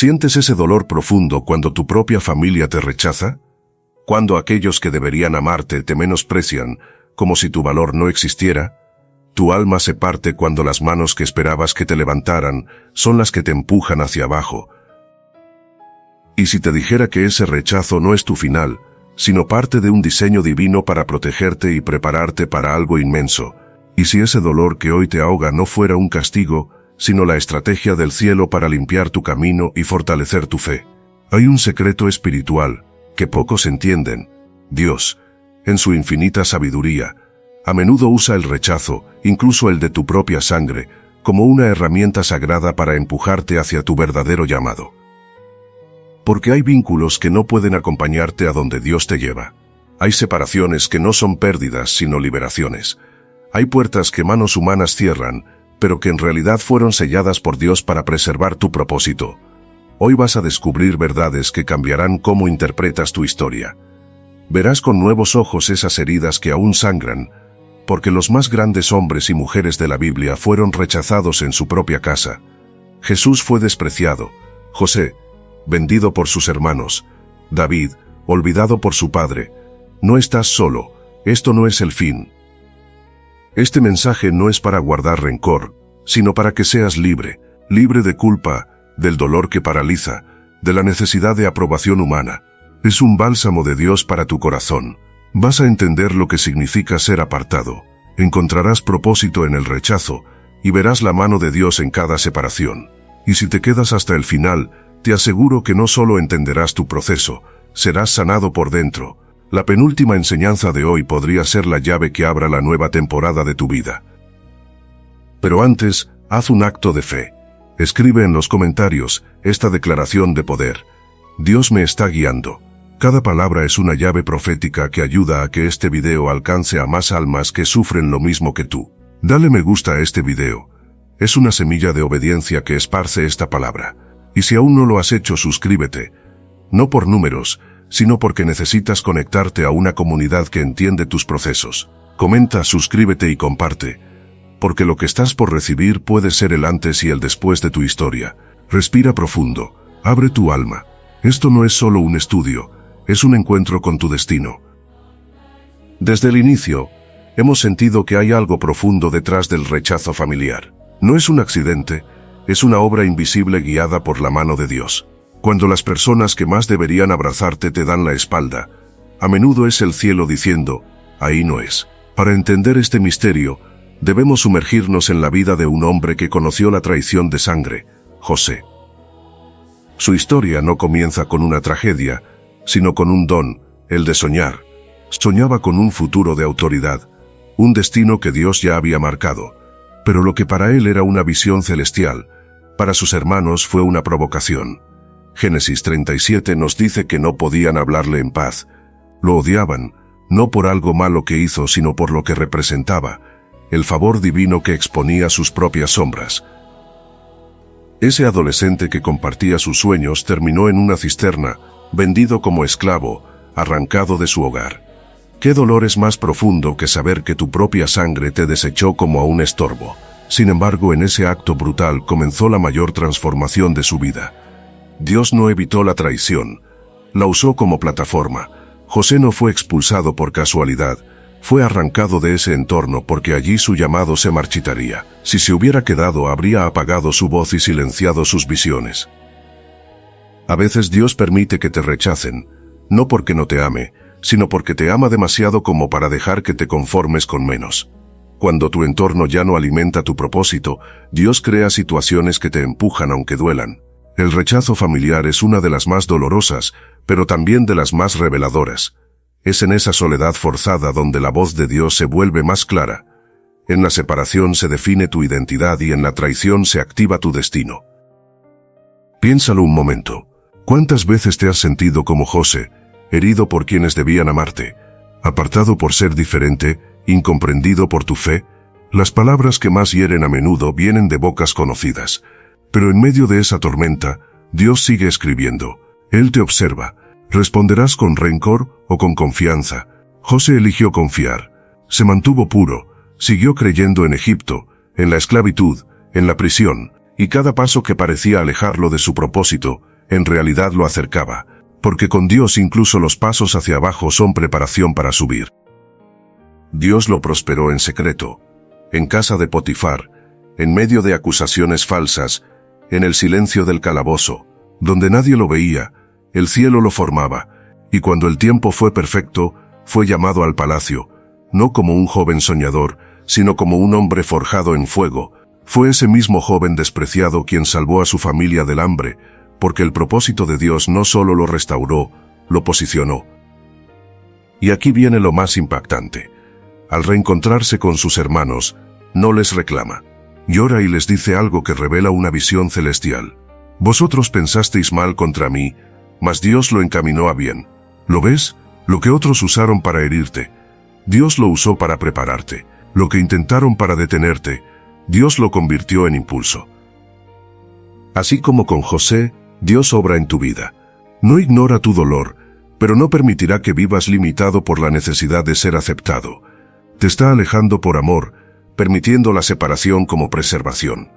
¿Sientes ese dolor profundo cuando tu propia familia te rechaza? Cuando aquellos que deberían amarte te menosprecian, como si tu valor no existiera. Tu alma se parte cuando las manos que esperabas que te levantaran son las que te empujan hacia abajo. Y si te dijera que ese rechazo no es tu final, sino parte de un diseño divino para protegerte y prepararte para algo inmenso, y si ese dolor que hoy te ahoga no fuera un castigo, sino la estrategia del cielo para limpiar tu camino y fortalecer tu fe. Hay un secreto espiritual que pocos entienden. Dios, en su infinita sabiduría, a menudo usa el rechazo, incluso el de tu propia sangre, como una herramienta sagrada para empujarte hacia tu verdadero llamado. Porque hay vínculos que no pueden acompañarte a donde Dios te lleva. Hay separaciones que no son pérdidas, sino liberaciones. Hay puertas que manos humanas cierran, pero que en realidad fueron selladas por Dios para preservar tu propósito. Hoy vas a descubrir verdades que cambiarán cómo interpretas tu historia. Verás con nuevos ojos esas heridas que aún sangran, porque los más grandes hombres y mujeres de la Biblia fueron rechazados en su propia casa. Jesús fue despreciado, José, vendido por sus hermanos, David, olvidado por su padre. No estás solo, esto no es el fin. Este mensaje no es para guardar rencor, sino para que seas libre, libre de culpa, del dolor que paraliza, de la necesidad de aprobación humana. Es un bálsamo de Dios para tu corazón. Vas a entender lo que significa ser apartado, encontrarás propósito en el rechazo, y verás la mano de Dios en cada separación. Y si te quedas hasta el final, te aseguro que no solo entenderás tu proceso, serás sanado por dentro. La penúltima enseñanza de hoy podría ser la llave que abra la nueva temporada de tu vida. Pero antes, haz un acto de fe. Escribe en los comentarios esta declaración de poder. Dios me está guiando. Cada palabra es una llave profética que ayuda a que este video alcance a más almas que sufren lo mismo que tú. Dale me gusta a este video. Es una semilla de obediencia que esparce esta palabra. Y si aún no lo has hecho, suscríbete. No por números, sino porque necesitas conectarte a una comunidad que entiende tus procesos. Comenta, suscríbete y comparte. Porque lo que estás por recibir puede ser el antes y el después de tu historia. Respira profundo. Abre tu alma. Esto no es solo un estudio, es un encuentro con tu destino. Desde el inicio, hemos sentido que hay algo profundo detrás del rechazo familiar. No es un accidente, es una obra invisible guiada por la mano de Dios. Cuando las personas que más deberían abrazarte te dan la espalda, a menudo es el cielo diciendo, ahí no es. Para entender este misterio, debemos sumergirnos en la vida de un hombre que conoció la traición de sangre, José. Su historia no comienza con una tragedia, sino con un don, el de soñar. Soñaba con un futuro de autoridad, un destino que Dios ya había marcado, pero lo que para él era una visión celestial, para sus hermanos fue una provocación. Génesis 37 nos dice que no podían hablarle en paz. Lo odiaban, no por algo malo que hizo, sino por lo que representaba, el favor divino que exponía sus propias sombras. Ese adolescente que compartía sus sueños terminó en una cisterna, vendido como esclavo, arrancado de su hogar. ¿Qué dolor es más profundo que saber que tu propia sangre te desechó como a un estorbo? Sin embargo, en ese acto brutal comenzó la mayor transformación de su vida. Dios no evitó la traición, la usó como plataforma. José no fue expulsado por casualidad, fue arrancado de ese entorno porque allí su llamado se marchitaría. Si se hubiera quedado, habría apagado su voz y silenciado sus visiones. A veces Dios permite que te rechacen, no porque no te ame, sino porque te ama demasiado como para dejar que te conformes con menos. Cuando tu entorno ya no alimenta tu propósito, Dios crea situaciones que te empujan aunque duelan. El rechazo familiar es una de las más dolorosas, pero también de las más reveladoras. Es en esa soledad forzada donde la voz de Dios se vuelve más clara. En la separación se define tu identidad y en la traición se activa tu destino. Piénsalo un momento. ¿Cuántas veces te has sentido como José, herido por quienes debían amarte, apartado por ser diferente, incomprendido por tu fe? Las palabras que más hieren a menudo vienen de bocas conocidas. Pero en medio de esa tormenta, Dios sigue escribiendo. Él te observa. ¿Responderás con rencor o con confianza? José eligió confiar. Se mantuvo puro. Siguió creyendo en Egipto, en la esclavitud, en la prisión, y cada paso que parecía alejarlo de su propósito, en realidad lo acercaba, porque con Dios incluso los pasos hacia abajo son preparación para subir. Dios lo prosperó en secreto, en casa de Potifar, en medio de acusaciones falsas, en el silencio del calabozo, donde nadie lo veía, el cielo lo formaba, y cuando el tiempo fue perfecto, fue llamado al palacio, no como un joven soñador, sino como un hombre forjado en fuego. Fue ese mismo joven despreciado quien salvó a su familia del hambre, porque el propósito de Dios no solo lo restauró, lo posicionó. Y aquí viene lo más impactante. Al reencontrarse con sus hermanos, no les reclama. Llora y les dice algo que revela una visión celestial. Vosotros pensasteis mal contra mí, mas Dios lo encaminó a bien. ¿Lo ves? Lo que otros usaron para herirte, Dios lo usó para prepararte. Lo que intentaron para detenerte, Dios lo convirtió en impulso. Así como con José, Dios obra en tu vida. No ignora tu dolor, pero no permitirá que vivas limitado por la necesidad de ser aceptado. Te está alejando por amor, permitiendo la separación como preservación.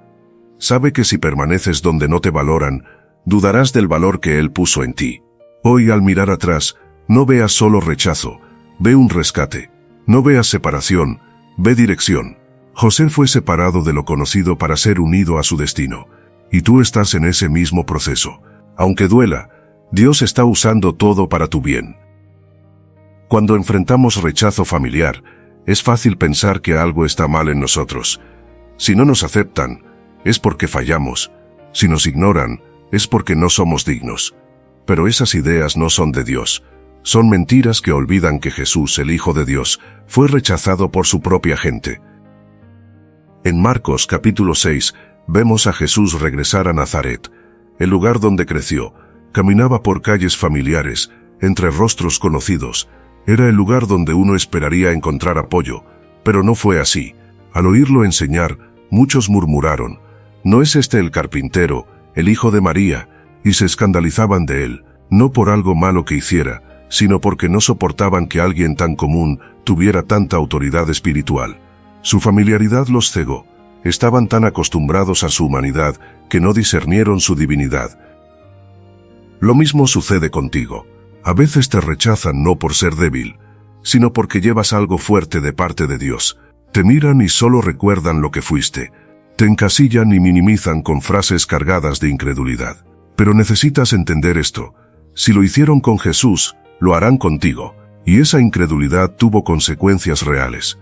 Sabe que si permaneces donde no te valoran, dudarás del valor que Él puso en ti. Hoy, al mirar atrás, no veas solo rechazo, ve un rescate. No veas separación, ve dirección. José fue separado de lo conocido para ser unido a su destino. Y tú estás en ese mismo proceso. Aunque duela, Dios está usando todo para tu bien. Cuando enfrentamos rechazo familiar, es fácil pensar que algo está mal en nosotros. Si no nos aceptan, es porque fallamos. Si nos ignoran, es porque no somos dignos. Pero esas ideas no son de Dios. Son mentiras que olvidan que Jesús, el Hijo de Dios, fue rechazado por su propia gente. En Marcos capítulo 6, vemos a Jesús regresar a Nazaret, el lugar donde creció. Caminaba por calles familiares, entre rostros conocidos. Era el lugar donde uno esperaría encontrar apoyo, pero no fue así. Al oírlo enseñar, muchos murmuraron: ¿no es este el carpintero, el hijo de María? Y se escandalizaban de él, no por algo malo que hiciera, sino porque no soportaban que alguien tan común tuviera tanta autoridad espiritual. Su familiaridad los cegó. Estaban tan acostumbrados a su humanidad que no discernieron su divinidad. Lo mismo sucede contigo. A veces te rechazan no por ser débil, sino porque llevas algo fuerte de parte de Dios. Te miran y solo recuerdan lo que fuiste. Te encasillan y minimizan con frases cargadas de incredulidad. Pero necesitas entender esto. Si lo hicieron con Jesús, lo harán contigo. Y esa incredulidad tuvo consecuencias reales.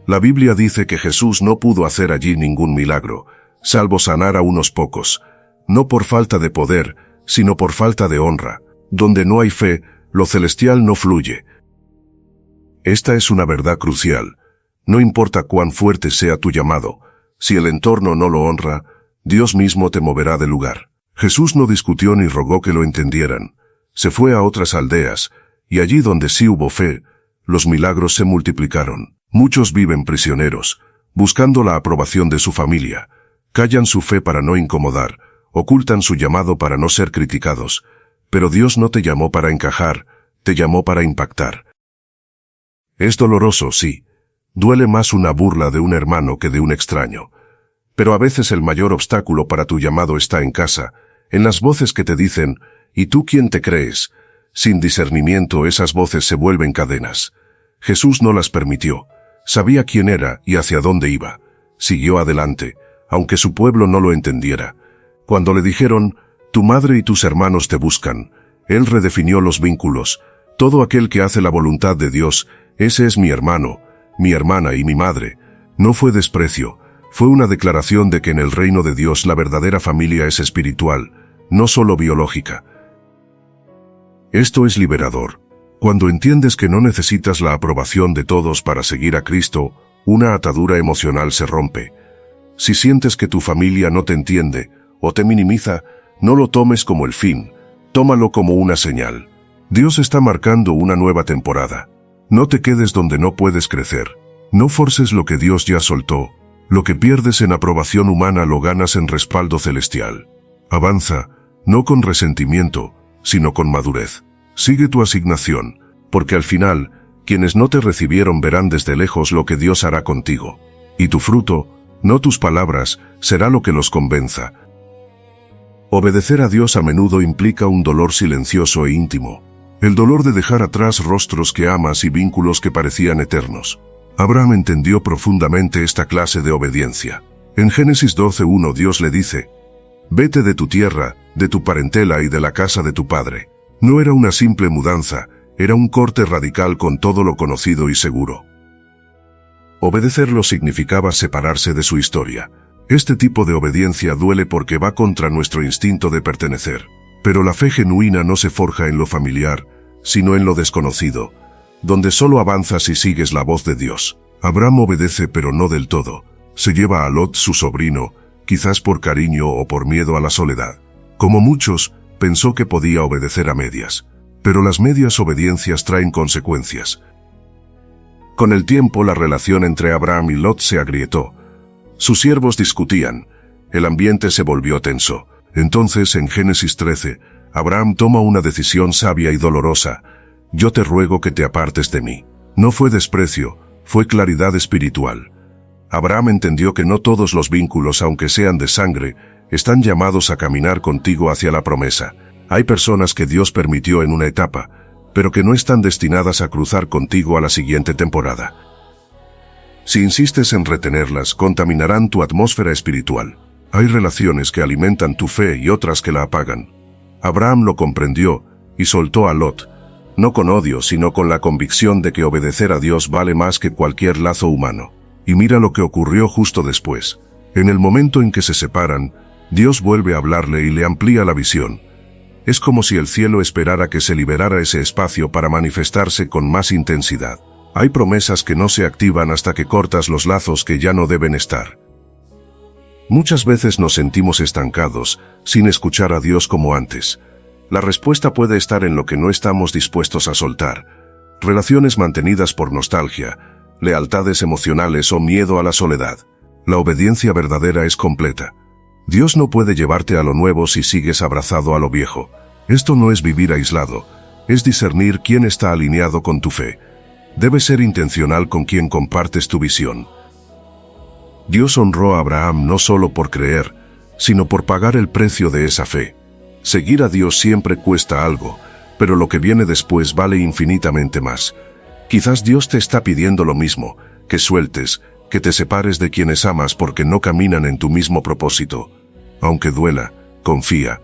La Biblia dice que Jesús no pudo hacer allí ningún milagro, salvo sanar a unos pocos. No por falta de poder, sino por falta de honra. Donde no hay fe, lo celestial no fluye. Esta es una verdad crucial. No importa cuán fuerte sea tu llamado, si el entorno no lo honra, Dios mismo te moverá del lugar. Jesús no discutió ni rogó que lo entendieran. Se fue a otras aldeas, y allí donde sí hubo fe, los milagros se multiplicaron. Muchos viven prisioneros, buscando la aprobación de su familia. Callan su fe para no incomodar, ocultan su llamado para no ser criticados. Pero Dios no te llamó para encajar, te llamó para impactar. Es doloroso, sí. Duele más una burla de un hermano que de un extraño. Pero a veces el mayor obstáculo para tu llamado está en casa, en las voces que te dicen: ¿y tú quién te crees? Sin discernimiento esas voces se vuelven cadenas. Jesús no las permitió. Sabía quién era y hacia dónde iba. Siguió adelante, aunque su pueblo no lo entendiera. Cuando le dijeron: tu madre y tus hermanos te buscan, Él redefinió los vínculos. Todo aquel que hace la voluntad de Dios, ese es mi hermano, mi hermana y mi madre. No fue desprecio, fue una declaración de que en el reino de Dios la verdadera familia es espiritual, no solo biológica. Esto es liberador. Cuando entiendes que no necesitas la aprobación de todos para seguir a Cristo, una atadura emocional se rompe. Si sientes que tu familia no te entiende o te minimiza, no lo tomes como el fin, tómalo como una señal. Dios está marcando una nueva temporada. No te quedes donde no puedes crecer. No forces lo que Dios ya soltó. Lo que pierdes en aprobación humana lo ganas en respaldo celestial. Avanza, no con resentimiento, sino con madurez. Sigue tu asignación, porque al final, quienes no te recibieron verán desde lejos lo que Dios hará contigo. Y tu fruto, no tus palabras, será lo que los convenza. Obedecer a Dios a menudo implica un dolor silencioso e íntimo. El dolor de dejar atrás rostros que amas y vínculos que parecían eternos. Abraham entendió profundamente esta clase de obediencia. En Génesis 12:1 Dios le dice: «Vete de tu tierra, de tu parentela y de la casa de tu padre». No era una simple mudanza, era un corte radical con todo lo conocido y seguro. Obedecerlo significaba separarse de su historia. Este tipo de obediencia duele porque va contra nuestro instinto de pertenecer. Pero la fe genuina no se forja en lo familiar, sino en lo desconocido, donde solo avanzas si sigues la voz de Dios. Abraham obedece pero no del todo. Se lleva a Lot, su sobrino, quizás por cariño o por miedo a la soledad. Como muchos, pensó que podía obedecer a medias. Pero las medias obediencias traen consecuencias. Con el tiempo la relación entre Abraham y Lot se agrietó. Sus siervos discutían. El ambiente se volvió tenso. Entonces, en Génesis 13, Abraham toma una decisión sabia y dolorosa. «Yo te ruego que te apartes de mí». No fue desprecio, fue claridad espiritual. Abraham entendió que no todos los vínculos, aunque sean de sangre, están llamados a caminar contigo hacia la promesa. Hay personas que Dios permitió en una etapa, pero que no están destinadas a cruzar contigo a la siguiente temporada. Si insistes en retenerlas, contaminarán tu atmósfera espiritual. Hay relaciones que alimentan tu fe y otras que la apagan. Abraham lo comprendió y soltó a Lot, no con odio, sino con la convicción de que obedecer a Dios vale más que cualquier lazo humano. Y mira lo que ocurrió justo después. En el momento en que se separan, Dios vuelve a hablarle y le amplía la visión. Es como si el cielo esperara que se liberara ese espacio para manifestarse con más intensidad. Hay promesas que no se activan hasta que cortas los lazos que ya no deben estar. Muchas veces nos sentimos estancados, sin escuchar a Dios como antes. La respuesta puede estar en lo que no estamos dispuestos a soltar. Relaciones mantenidas por nostalgia, lealtades emocionales o miedo a la soledad. La obediencia verdadera es completa. Dios no puede llevarte a lo nuevo si sigues abrazado a lo viejo. Esto no es vivir aislado, es discernir quién está alineado con tu fe. Debes ser intencional con quien compartes tu visión. Dios honró a Abraham no solo por creer, sino por pagar el precio de esa fe. Seguir a Dios siempre cuesta algo, pero lo que viene después vale infinitamente más. Quizás Dios te está pidiendo lo mismo, que sueltes, que te separes de quienes amas porque no caminan en tu mismo propósito. Aunque duela, confía.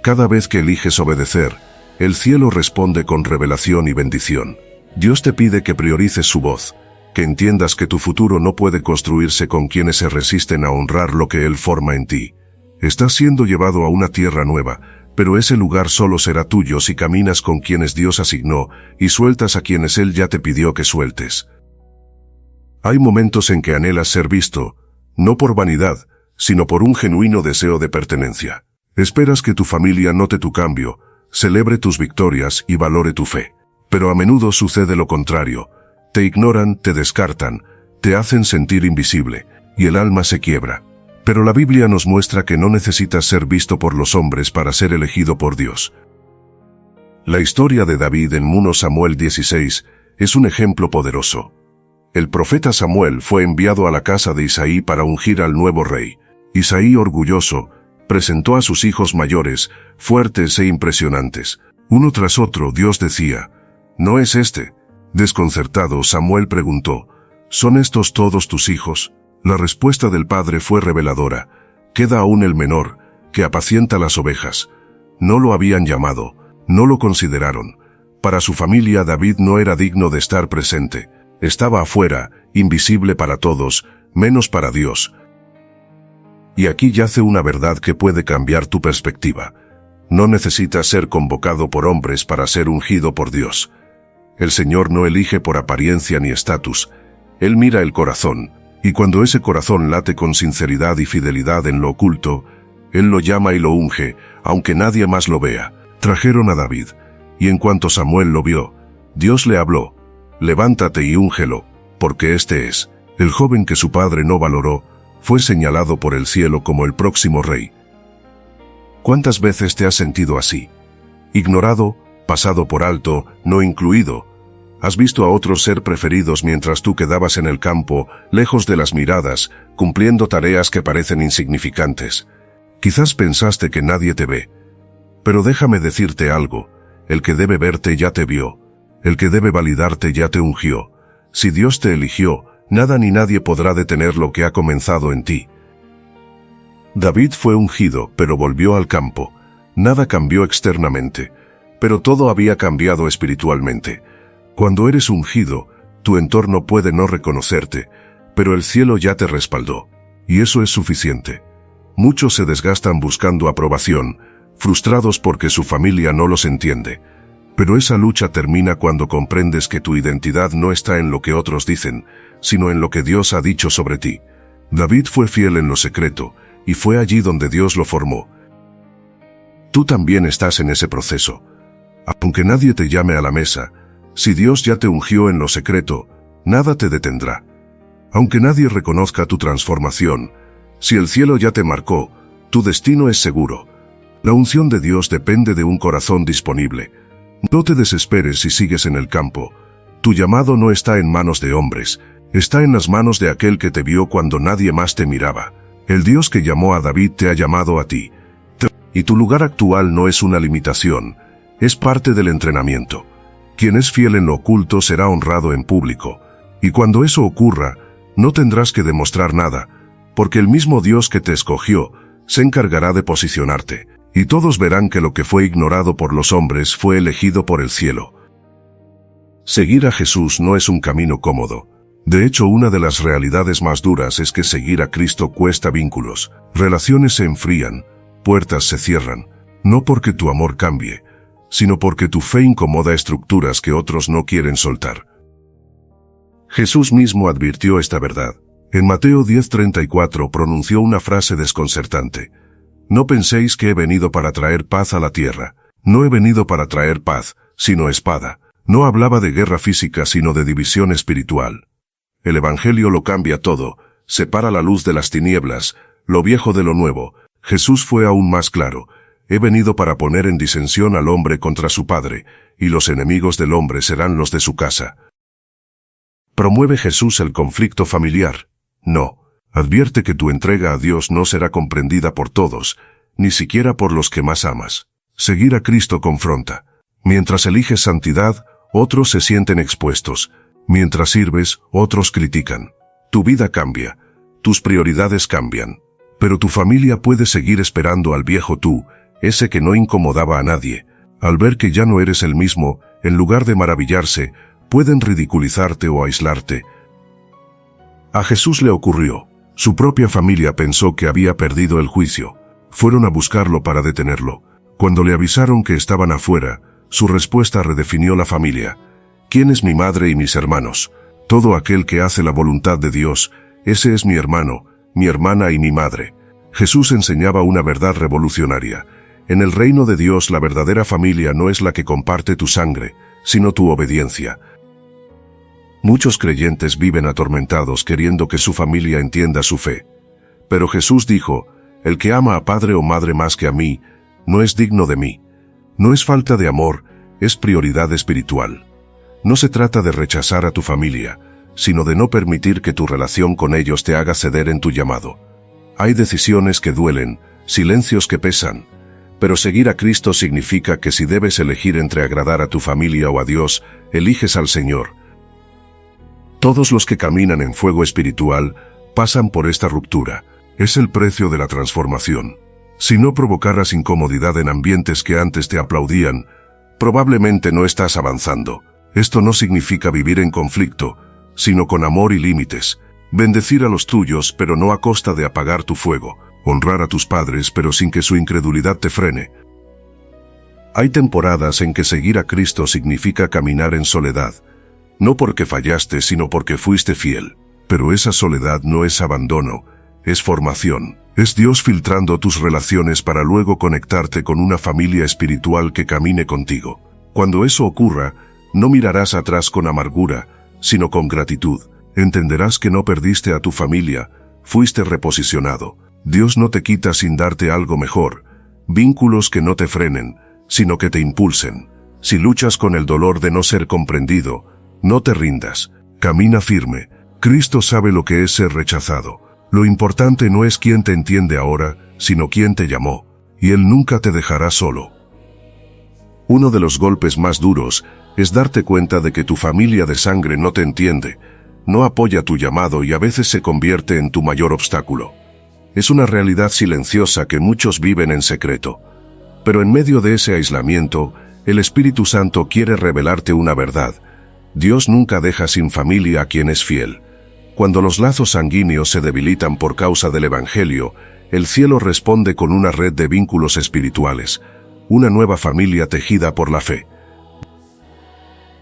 Cada vez que eliges obedecer, el cielo responde con revelación y bendición. Dios te pide que priorices su voz, que entiendas que tu futuro no puede construirse con quienes se resisten a honrar lo que Él forma en ti. Estás siendo llevado a una tierra nueva, pero ese lugar solo será tuyo si caminas con quienes Dios asignó y sueltas a quienes Él ya te pidió que sueltes. Hay momentos en que anhelas ser visto, no por vanidad, sino por un genuino deseo de pertenencia. Esperas que tu familia note tu cambio, celebre tus victorias y valore tu fe. Pero a menudo sucede lo contrario. Te ignoran, te descartan, te hacen sentir invisible, y el alma se quiebra. Pero la Biblia nos muestra que no necesitas ser visto por los hombres para ser elegido por Dios. La historia de David en 1 Samuel 16 es un ejemplo poderoso. El profeta Samuel fue enviado a la casa de Isaí para ungir al nuevo rey. Isaí, orgulloso, presentó a sus hijos mayores, fuertes e impresionantes. Uno tras otro, Dios decía: «¿No es este?». Desconcertado, Samuel preguntó: «¿Son estos todos tus hijos?». La respuesta del padre fue reveladora: «Queda aún el menor, que apacienta las ovejas». No lo habían llamado, no lo consideraron. Para su familia, David no era digno de estar presente. Estaba afuera, invisible para todos, menos para Dios. Y aquí yace una verdad que puede cambiar tu perspectiva. No necesitas ser convocado por hombres para ser ungido por Dios. El Señor no elige por apariencia ni estatus. Él mira el corazón, y cuando ese corazón late con sinceridad y fidelidad en lo oculto, Él lo llama y lo unge, aunque nadie más lo vea. Trajeron a David, y en cuanto Samuel lo vio, Dios le habló: «Levántate y úngelo, porque este es». El joven que su padre no valoró, fue señalado por el cielo como el próximo rey. ¿Cuántas veces te has sentido así? Ignorado, pasado por alto, no incluido. Has visto a otros ser preferidos mientras tú quedabas en el campo, lejos de las miradas, cumpliendo tareas que parecen insignificantes. Quizás pensaste que nadie te ve. Pero déjame decirte algo, el que debe verte ya te vio, el que debe validarte ya te ungió. Si Dios te eligió, nada ni nadie podrá detener lo que ha comenzado en ti. David fue ungido, pero volvió al campo. Nada cambió externamente, pero todo había cambiado espiritualmente. Cuando eres ungido, tu entorno puede no reconocerte, pero el cielo ya te respaldó, y eso es suficiente. Muchos se desgastan buscando aprobación, frustrados porque su familia no los entiende. Pero esa lucha termina cuando comprendes que tu identidad no está en lo que otros dicen, sino en lo que Dios ha dicho sobre ti. David fue fiel en lo secreto, y fue allí donde Dios lo formó. Tú también estás en ese proceso. Aunque nadie te llame a la mesa, si Dios ya te ungió en lo secreto, nada te detendrá. Aunque nadie reconozca tu transformación, si el cielo ya te marcó, tu destino es seguro. La unción de Dios depende de un corazón disponible. No te desesperes si sigues en el campo. Tu llamado no está en manos de hombres, está en las manos de aquel que te vio cuando nadie más te miraba. El Dios que llamó a David te ha llamado a ti. Y tu lugar actual no es una limitación, es parte del entrenamiento. Quien es fiel en lo oculto será honrado en público. Y cuando eso ocurra, no tendrás que demostrar nada, porque el mismo Dios que te escogió se encargará de posicionarte, y todos verán que lo que fue ignorado por los hombres fue elegido por el cielo. Seguir a Jesús no es un camino cómodo. De hecho, una de las realidades más duras es que seguir a Cristo cuesta vínculos, relaciones se enfrían, puertas se cierran, no porque tu amor cambie, sino porque tu fe incomoda estructuras que otros no quieren soltar. Jesús mismo advirtió esta verdad. En Mateo 10:34 pronunció una frase desconcertante. No penséis que he venido para traer paz a la tierra. No he venido para traer paz, sino espada. No hablaba de guerra física, sino de división espiritual. El Evangelio lo cambia todo, separa la luz de las tinieblas, lo viejo de lo nuevo. Jesús fue aún más claro. He venido para poner en disensión al hombre contra su padre, y los enemigos del hombre serán los de su casa. ¿Promueve Jesús el conflicto familiar? No. Advierte que tu entrega a Dios no será comprendida por todos, ni siquiera por los que más amas. Seguir a Cristo confronta. Mientras eliges santidad, otros se sienten expuestos. Mientras sirves, otros critican. Tu vida cambia. Tus prioridades cambian. Pero tu familia puede seguir esperando al viejo tú, ese que no incomodaba a nadie. Al ver que ya no eres el mismo, en lugar de maravillarse, pueden ridiculizarte o aislarte. A Jesús le ocurrió. Su propia familia pensó que había perdido el juicio. Fueron a buscarlo para detenerlo. Cuando le avisaron que estaban afuera, su respuesta redefinió la familia. ¿Quién es mi madre y mis hermanos? Todo aquel que hace la voluntad de Dios, ese es mi hermano, mi hermana y mi madre. Jesús enseñaba una verdad revolucionaria. En el reino de Dios la verdadera familia no es la que comparte tu sangre, sino tu obediencia. Muchos creyentes viven atormentados queriendo que su familia entienda su fe. Pero Jesús dijo, el que ama a padre o madre más que a mí, no es digno de mí. No es falta de amor, es prioridad espiritual. No se trata de rechazar a tu familia, sino de no permitir que tu relación con ellos te haga ceder en tu llamado. Hay decisiones que duelen, silencios que pesan, pero seguir a Cristo significa que si debes elegir entre agradar a tu familia o a Dios, eliges al Señor. Todos los que caminan en fuego espiritual pasan por esta ruptura. Es el precio de la transformación. Si no provocaras incomodidad en ambientes que antes te aplaudían, probablemente no estás avanzando. Esto no significa vivir en conflicto, sino con amor y límites. Bendecir a los tuyos, pero no a costa de apagar tu fuego. Honrar a tus padres, pero sin que su incredulidad te frene. Hay temporadas en que seguir a Cristo significa caminar en soledad. No porque fallaste, sino porque fuiste fiel. Pero esa soledad no es abandono, es formación. Es Dios filtrando tus relaciones para luego conectarte con una familia espiritual que camine contigo. Cuando eso ocurra, no mirarás atrás con amargura, sino con gratitud. Entenderás que no perdiste a tu familia, fuiste reposicionado. Dios no te quita sin darte algo mejor, vínculos que no te frenen, sino que te impulsen. Si luchas con el dolor de no ser comprendido, no te rindas, camina firme. Cristo sabe lo que es ser rechazado. Lo importante no es quién te entiende ahora, sino quién te llamó, y Él nunca te dejará solo. Uno de los golpes más duros es darte cuenta de que tu familia de sangre no te entiende, no apoya tu llamado y a veces se convierte en tu mayor obstáculo. Es una realidad silenciosa que muchos viven en secreto. Pero en medio de ese aislamiento, el Espíritu Santo quiere revelarte una verdad. Dios nunca deja sin familia a quien es fiel. Cuando los lazos sanguíneos se debilitan por causa del Evangelio, el cielo responde con una red de vínculos espirituales, una nueva familia tejida por la fe.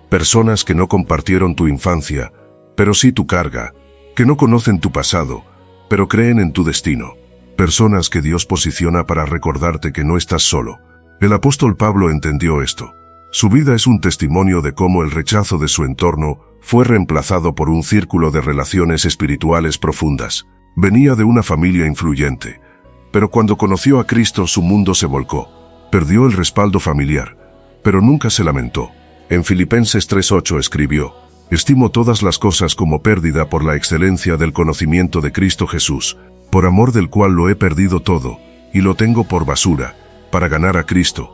Personas que no compartieron tu infancia, pero sí tu carga, que no conocen tu pasado, pero creen en tu destino. Personas que Dios posiciona para recordarte que no estás solo. El apóstol Pablo entendió esto. Su vida es un testimonio de cómo el rechazo de su entorno fue reemplazado por un círculo de relaciones espirituales profundas. Venía de una familia influyente, pero cuando conoció a Cristo su mundo se volcó. Perdió el respaldo familiar, pero nunca se lamentó. En Filipenses 3:8 escribió: «Estimo todas las cosas como pérdida por la excelencia del conocimiento de Cristo Jesús, por amor del cual lo he perdido todo, y lo tengo por basura, para ganar a Cristo».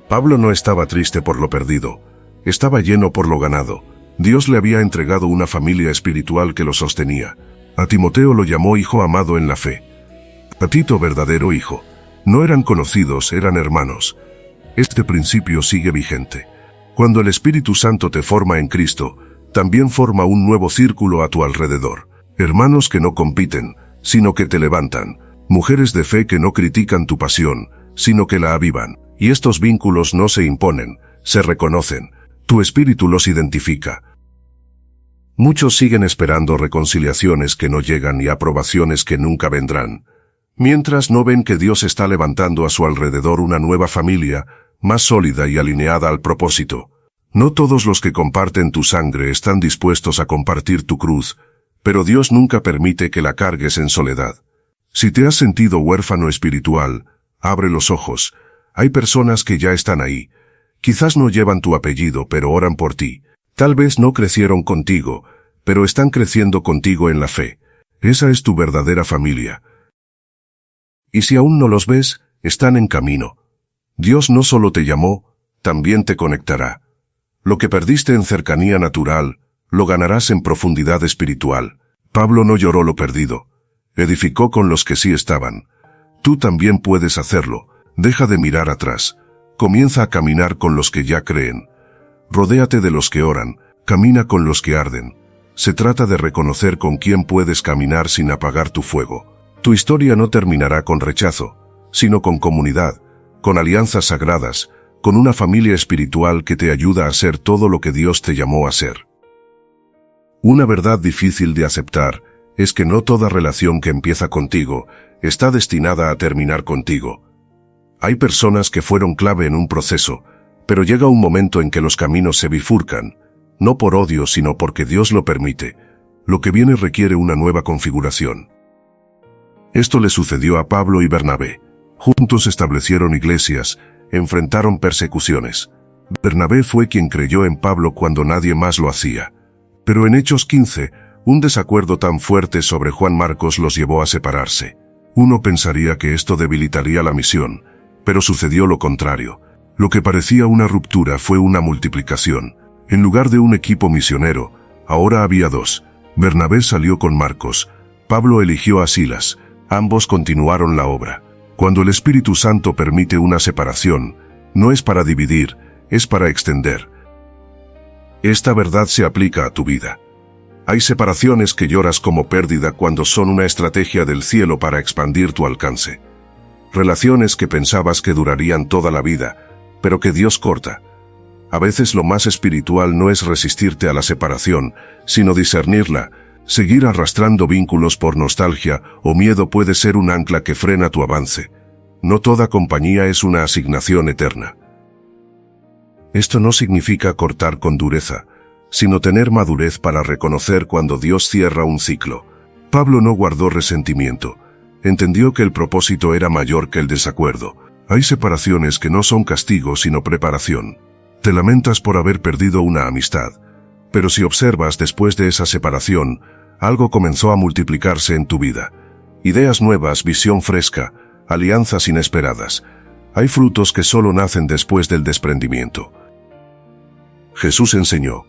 Pablo no estaba triste por lo perdido, estaba lleno por lo ganado. Dios le había entregado una familia espiritual que lo sostenía. A Timoteo lo llamó hijo amado en la fe. A Tito, verdadero hijo. No eran conocidos, eran hermanos. Este principio sigue vigente. Cuando el Espíritu Santo te forma en Cristo, también forma un nuevo círculo a tu alrededor. Hermanos que no compiten, sino que te levantan. Mujeres de fe que no critican tu pasión, sino que la avivan. Y estos vínculos no se imponen, se reconocen. Tu espíritu los identifica. Muchos siguen esperando reconciliaciones que no llegan y aprobaciones que nunca vendrán, mientras no ven que Dios está levantando a su alrededor una nueva familia, más sólida y alineada al propósito. No todos los que comparten tu sangre están dispuestos a compartir tu cruz, pero Dios nunca permite que la cargues en soledad. Si te has sentido huérfano espiritual, abre los ojos. Hay personas que ya están ahí. Quizás no llevan tu apellido, pero oran por ti. Tal vez no crecieron contigo, pero están creciendo contigo en la fe. Esa es tu verdadera familia. Y si aún no los ves, están en camino. Dios no solo te llamó, también te conectará. Lo que perdiste en cercanía natural, lo ganarás en profundidad espiritual. Pablo no lloró lo perdido. Edificó con los que sí estaban. Tú también puedes hacerlo. Deja de mirar atrás. Comienza a caminar con los que ya creen. Rodéate de los que oran. Camina con los que arden. Se trata de reconocer con quién puedes caminar sin apagar tu fuego. Tu historia no terminará con rechazo, sino con comunidad, con alianzas sagradas, con una familia espiritual que te ayuda a ser todo lo que Dios te llamó a ser. Una verdad difícil de aceptar es que no toda relación que empieza contigo está destinada a terminar contigo. Hay personas que fueron clave en un proceso, pero llega un momento en que los caminos se bifurcan, no por odio sino porque Dios lo permite. Lo que viene requiere una nueva configuración. Esto le sucedió a Pablo y Bernabé. Juntos establecieron iglesias, enfrentaron persecuciones. Bernabé fue quien creyó en Pablo cuando nadie más lo hacía. Pero en Hechos 15, un desacuerdo tan fuerte sobre Juan Marcos los llevó a separarse. Uno pensaría que esto debilitaría la misión, pero sucedió lo contrario. Lo que parecía una ruptura fue una multiplicación. En lugar de un equipo misionero, ahora había dos. Bernabé salió con Marcos. Pablo eligió a Silas. Ambos continuaron la obra. Cuando el Espíritu Santo permite una separación, no es para dividir, es para extender. Esta verdad se aplica a tu vida. Hay separaciones que lloras como pérdida cuando son una estrategia del cielo para expandir tu alcance. Relaciones que pensabas que durarían toda la vida, pero que Dios corta. A veces lo más espiritual no es resistirte a la separación, sino discernirla. Seguir arrastrando vínculos por nostalgia o miedo puede ser un ancla que frena tu avance. No toda compañía es una asignación eterna. Esto no significa cortar con dureza, sino tener madurez para reconocer cuando Dios cierra un ciclo. Pablo no guardó resentimiento. Entendió que el propósito era mayor que el desacuerdo. Hay separaciones que no son castigo sino preparación. Te lamentas por haber perdido una amistad, pero si observas después de esa separación, algo comenzó a multiplicarse en tu vida. Ideas nuevas, visión fresca, alianzas inesperadas. Hay frutos que solo nacen después del desprendimiento. Jesús enseñó: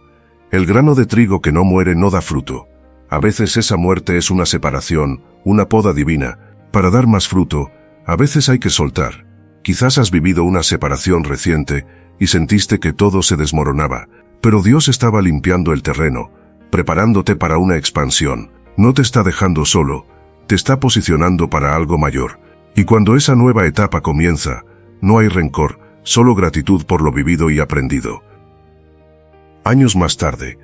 el grano de trigo que no muere no da fruto. A veces esa muerte es una separación, una poda divina. Para dar más fruto, a veces hay que soltar. Quizás has vivido una separación reciente y sentiste que todo se desmoronaba, pero Dios estaba limpiando el terreno, preparándote para una expansión. No te está dejando solo, te está posicionando para algo mayor. Y cuando esa nueva etapa comienza, no hay rencor, solo gratitud por lo vivido y aprendido. Años más tarde,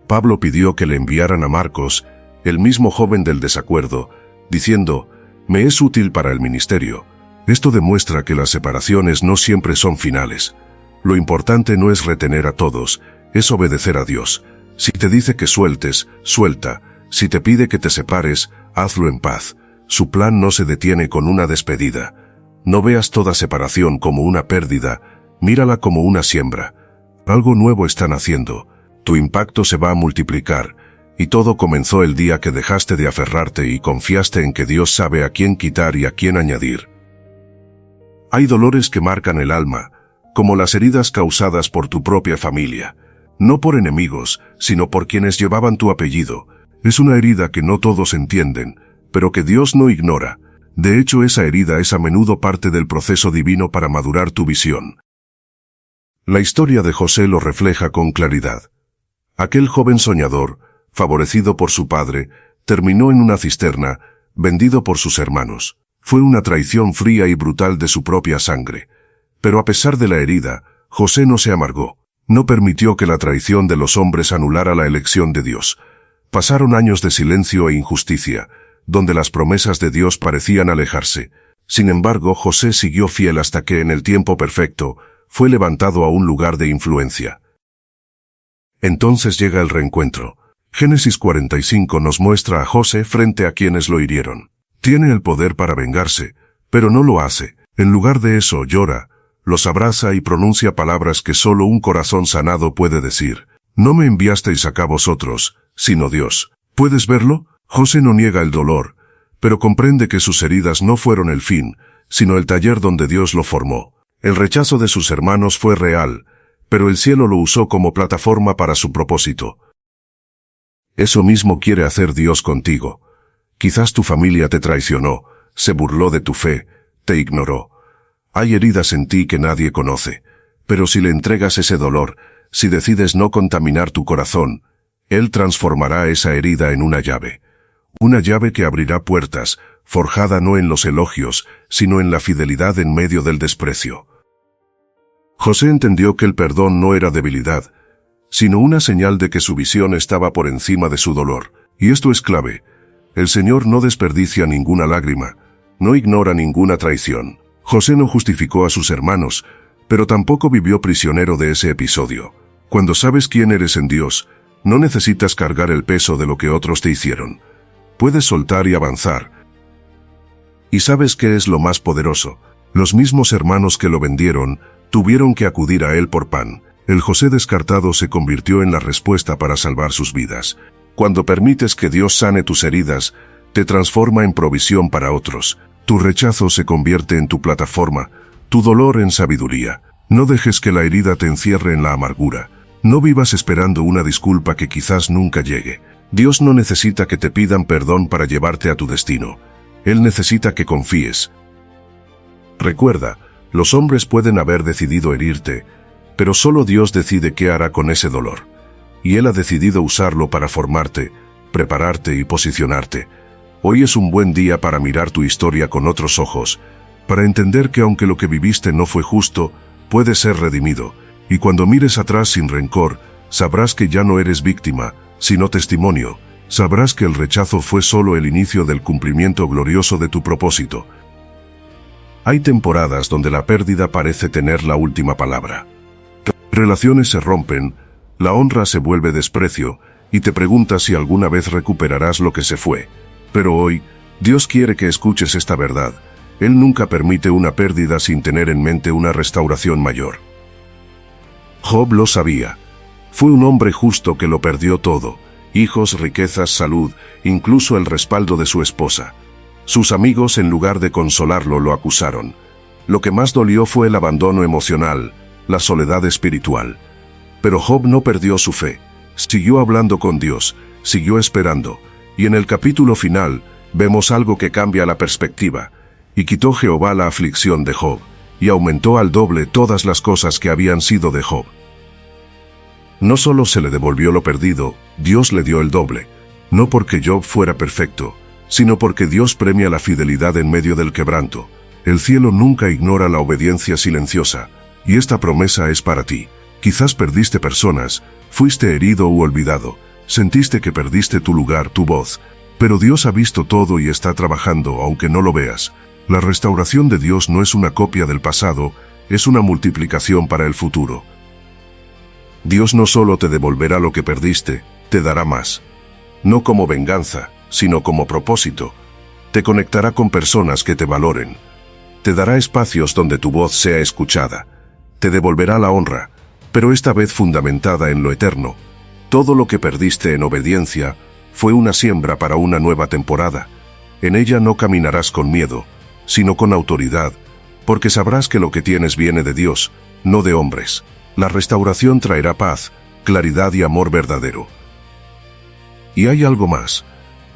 Pablo pidió que le enviaran a Marcos, el mismo joven del desacuerdo, diciendo: me es útil para el ministerio. Esto demuestra que las separaciones no siempre son finales. Lo importante no es retener a todos, es obedecer a Dios. Si te dice que sueltes, suelta. Si te pide que te separes, hazlo en paz. Su plan no se detiene con una despedida. No veas toda separación como una pérdida, mírala como una siembra. Algo nuevo están haciendo. Tu impacto se va a multiplicar, y todo comenzó el día que dejaste de aferrarte y confiaste en que Dios sabe a quién quitar y a quién añadir. Hay dolores que marcan el alma, como las heridas causadas por tu propia familia, no por enemigos, sino por quienes llevaban tu apellido. Es una herida que no todos entienden, pero que Dios no ignora. De hecho, esa herida es a menudo parte del proceso divino para madurar tu visión. La historia de José lo refleja con claridad. Aquel joven soñador, favorecido por su padre, terminó en una cisterna, vendido por sus hermanos. Fue una traición fría y brutal de su propia sangre. Pero a pesar de la herida, José no se amargó. No permitió que la traición de los hombres anulara la elección de Dios. Pasaron años de silencio e injusticia, donde las promesas de Dios parecían alejarse. Sin embargo, José siguió fiel hasta que, en el tiempo perfecto, fue levantado a un lugar de influencia. Entonces llega el reencuentro. Génesis 45 nos muestra a José frente a quienes lo hirieron. Tiene el poder para vengarse, pero no lo hace. En lugar de eso, llora, los abraza y pronuncia palabras que solo un corazón sanado puede decir. No me enviasteis acá vosotros, sino Dios. ¿Puedes verlo? José no niega el dolor, pero comprende que sus heridas no fueron el fin, sino el taller donde Dios lo formó. El rechazo de sus hermanos fue real, pero el cielo lo usó como plataforma para su propósito. Eso mismo quiere hacer Dios contigo. Quizás tu familia te traicionó, se burló de tu fe, te ignoró. Hay heridas en ti que nadie conoce, pero si le entregas ese dolor, si decides no contaminar tu corazón, Él transformará esa herida en una llave que abrirá puertas, forjada no en los elogios, sino en la fidelidad en medio del desprecio. José entendió que el perdón no era debilidad, sino una señal de que su visión estaba por encima de su dolor. Y esto es clave. El Señor no desperdicia ninguna lágrima, no ignora ninguna traición. José no justificó a sus hermanos, pero tampoco vivió prisionero de ese episodio. Cuando sabes quién eres en Dios, no necesitas cargar el peso de lo que otros te hicieron. Puedes soltar y avanzar. ¿Y sabes qué es lo más poderoso? Los mismos hermanos que lo vendieron tuvieron que acudir a él por pan. El José descartado se convirtió en la respuesta para salvar sus vidas. Cuando permites que Dios sane tus heridas, te transforma en provisión para otros. Tu rechazo se convierte en tu plataforma, tu dolor en sabiduría. No dejes que la herida te encierre en la amargura. No vivas esperando una disculpa que quizás nunca llegue. Dios no necesita que te pidan perdón para llevarte a tu destino. Él necesita que confíes. Recuerda, los hombres pueden haber decidido herirte, pero solo Dios decide qué hará con ese dolor. Y Él ha decidido usarlo para formarte, prepararte y posicionarte. Hoy es un buen día para mirar tu historia con otros ojos, para entender que aunque lo que viviste no fue justo, puede ser redimido. Y cuando mires atrás sin rencor, sabrás que ya no eres víctima, sino testimonio. Sabrás que el rechazo fue solo el inicio del cumplimiento glorioso de tu propósito. Hay temporadas donde la pérdida parece tener la última palabra. Relaciones se rompen, la honra se vuelve desprecio, y te preguntas si alguna vez recuperarás lo que se fue. Pero hoy, Dios quiere que escuches esta verdad. Él nunca permite una pérdida sin tener en mente una restauración mayor. Job lo sabía. Fue un hombre justo que lo perdió todo: hijos, riquezas, salud, incluso el respaldo de su esposa. Sus amigos, en lugar de consolarlo, lo acusaron. Lo que más dolió fue el abandono emocional, la soledad espiritual. Pero Job no perdió su fe. Siguió hablando con Dios, siguió esperando, y en el capítulo final vemos algo que cambia la perspectiva. Y quitó Jehová la aflicción de Job, y aumentó al doble todas las cosas que habían sido de Job. No solo se le devolvió lo perdido, Dios le dio el doble. No porque Job fuera perfecto, sino porque Dios premia la fidelidad en medio del quebranto. El cielo nunca ignora la obediencia silenciosa, y esta promesa es para ti. Quizás perdiste personas, fuiste herido u olvidado, sentiste que perdiste tu lugar, tu voz, pero Dios ha visto todo y está trabajando aunque no lo veas. La restauración de Dios no es una copia del pasado, es una multiplicación para el futuro. Dios no solo te devolverá lo que perdiste, te dará más. No como venganza, sino como propósito. Te conectará con personas que te valoren. Te dará espacios donde tu voz sea escuchada. Te devolverá la honra, pero esta vez fundamentada en lo eterno. Todo lo que perdiste en obediencia fue una siembra para una nueva temporada. En ella no caminarás con miedo, sino con autoridad, porque sabrás que lo que tienes viene de Dios, no de hombres. La restauración traerá paz, claridad y amor verdadero. Y hay algo más.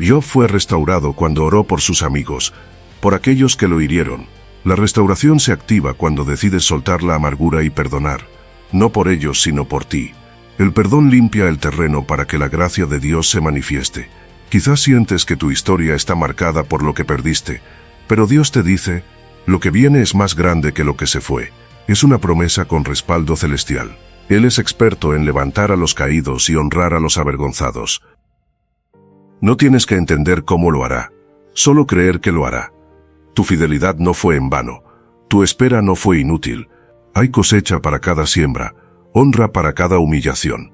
Job fue restaurado cuando oró por sus amigos, por aquellos que lo hirieron. La restauración se activa cuando decides soltar la amargura y perdonar, no por ellos sino por ti. El perdón limpia el terreno para que la gracia de Dios se manifieste. Quizás sientes que tu historia está marcada por lo que perdiste, pero Dios te dice, lo que viene es más grande que lo que se fue. Es una promesa con respaldo celestial. Él es experto en levantar a los caídos y honrar a los avergonzados. No tienes que entender cómo lo hará, solo creer que lo hará. Tu fidelidad no fue en vano, tu espera no fue inútil. Hay cosecha para cada siembra, honra para cada humillación.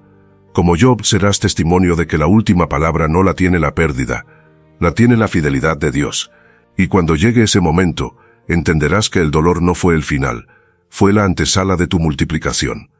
Como Job serás testimonio de que la última palabra no la tiene la pérdida, la tiene la fidelidad de Dios. Y cuando llegue ese momento, entenderás que el dolor no fue el final, fue la antesala de tu multiplicación.